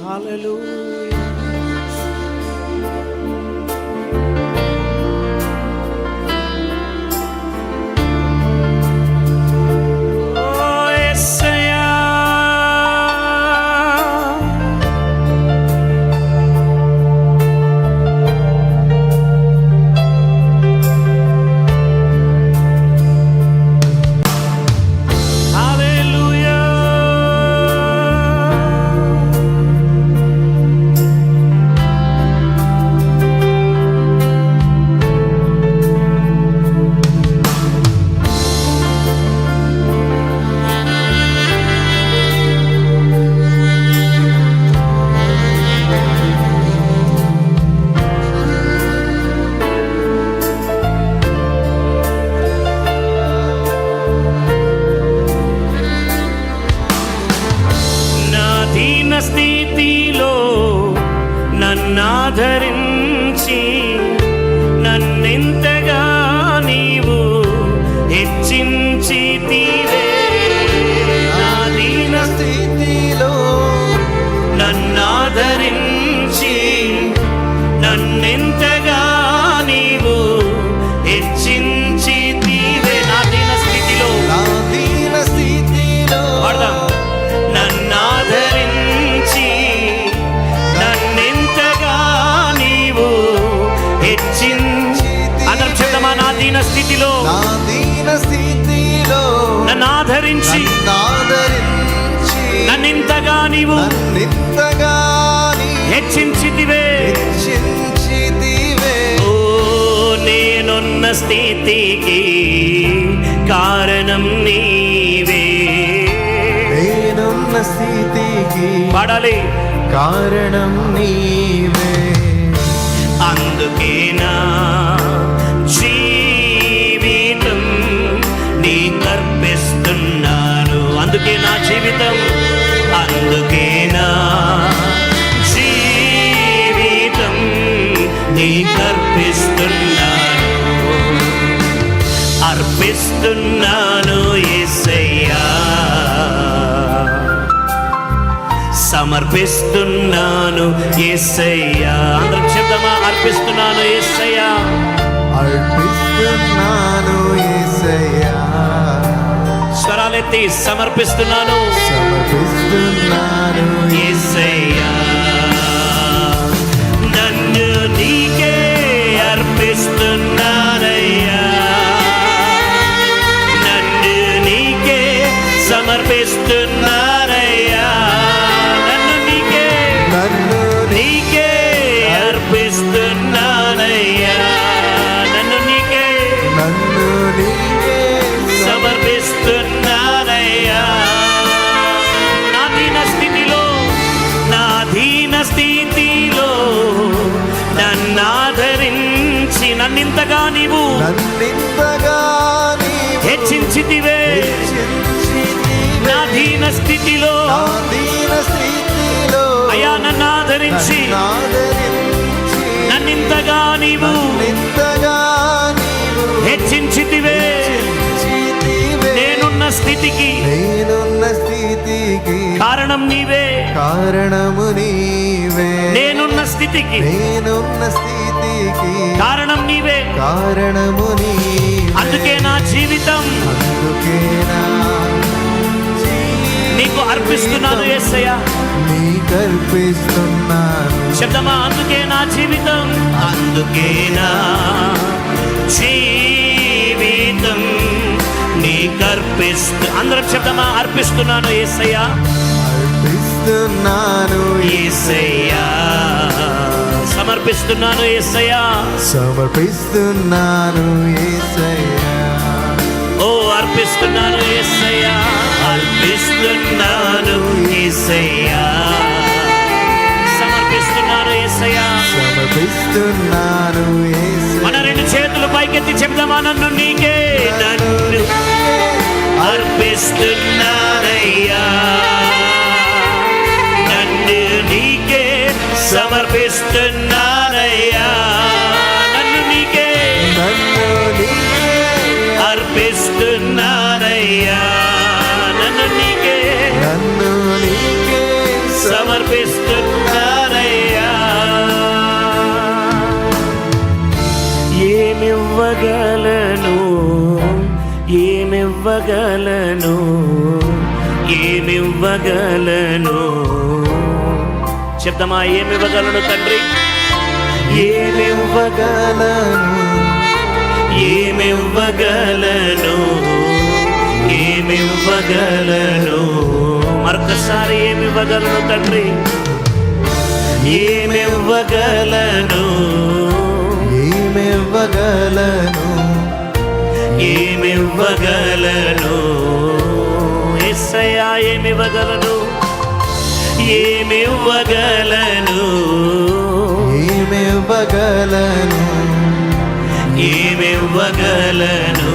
హల్లెలూయా. స్థితిలో నన్నాదరించి నన్నెంతగా నీవు హెచ్చించితివే. నా దీన స్థితిలో నన్నాదరించి నన్నెంతగా నీవు హెచ్చించితివే. నా దీన స్థితిలో వాడదాం. నన్నాదరించి నన్నెంతగా నీవు హెచ్చించి అందరం చెప్తామా? నా దీన స్థితిలో నన్ను ఆదరించి నన్నెంతగా నీవు హెచ్చించితివే. ఓ నేనున్న స్థితికి కారణం నీవే. స్థితికి పాడాలి. కారణం నీవే. అందుకేనా జీవితం నీకర్పిస్తున్నాను. అందుకే నా జీవితం, అందుకేనా జీవితం నీకర్పిస్తున్నాను. అర్పిస్తున్నాను యేసయ్యా, సమర్పిస్తున్నాను యేసయ్యా. అందరం చెప్దామా? అర్పిస్తున్నాను యేసయ్యా, అర్పిస్తున్నాను యేసయ్యా. స్వరాలెత్తి సమర్పిస్తున్నాను, సమర్పిస్తున్నాను యేసయ్యా. నన్ను నీకే అర్పిస్తున్నానయ్యా, నన్ను నీకే సమర్పిస్తున్నానయ్యా. నన్ను నీకే అర్పిస్తున్నానయ్యా, నన్ను నీకే సమర్పిస్తున్నానయ్యా. నా దీన స్థితిలో నన్నాదరించి నన్నింతగా నీవు హెచ్చించితివే. నా దీన స్థితిలో అయ్యా నన్ను ఆదరించి నన్నింతగా నీవు హెచ్చించితివే. నేనున్న స్థితికి కారణం నీవే. కారణము నీవే. నేనున్న స్థితికి కారణం నీవే. కారణము నీవే. అందుకే నా జీవితం నీకు అర్పిస్తున్నాను యేసయ్యా, నీకర్పిస్తున్నాను. శబ్దమా? అందుకే నా జీవితం, అందుకే నా జీవితం నీకర్పిస్తు. అందరం శబ్దమా? అర్పిస్తున్నాను యేసయ్యా, అర్పిస్తున్నాను యేసయ్యా, సమర్పిస్తున్నాను యేసయ్యా, సమర్పిస్తున్నాను యేసయ్యా. ఓ అర్పిస్తున్నాను యేసయ్యా, అర్పిస్తున్నాను యేసయ్యా, సమర్పిస్తున్నాను యేసయ్యా, సమర్పిస్తున్నాను యేసయ్యా. మన రెండు చేతులు పైకెత్తి చెప్దామా? నన్ను నీకే, నన్ను అర్పిస్తున్నానయ్యా, నన్ను నీకే సమర్పిస్తున్నానయ్యా, నన్ను నీకే అర్పిస్తున్నానయ్యా, నన్ను నీకే సమర్పిస్తున్నా. ఏమివ్వగలను, ఏమివ్వగలను. చెప్తామా? ఏమివ్వగలను తండ్రి, ఏమివ్వగలను, ఏమివ్వగలను, ఏమివ్వగలను. మరొకసారి ఏమివ్వగలను తండ్రి, ఏమివ్వగలను, ఏమివ్వగలను, ఏమివ్వగలను. యేసయ్యా ఏమివ్వగలను, ఏమివ్వగలను, ఏమివ్వగలను, ఏమివ్వగలను.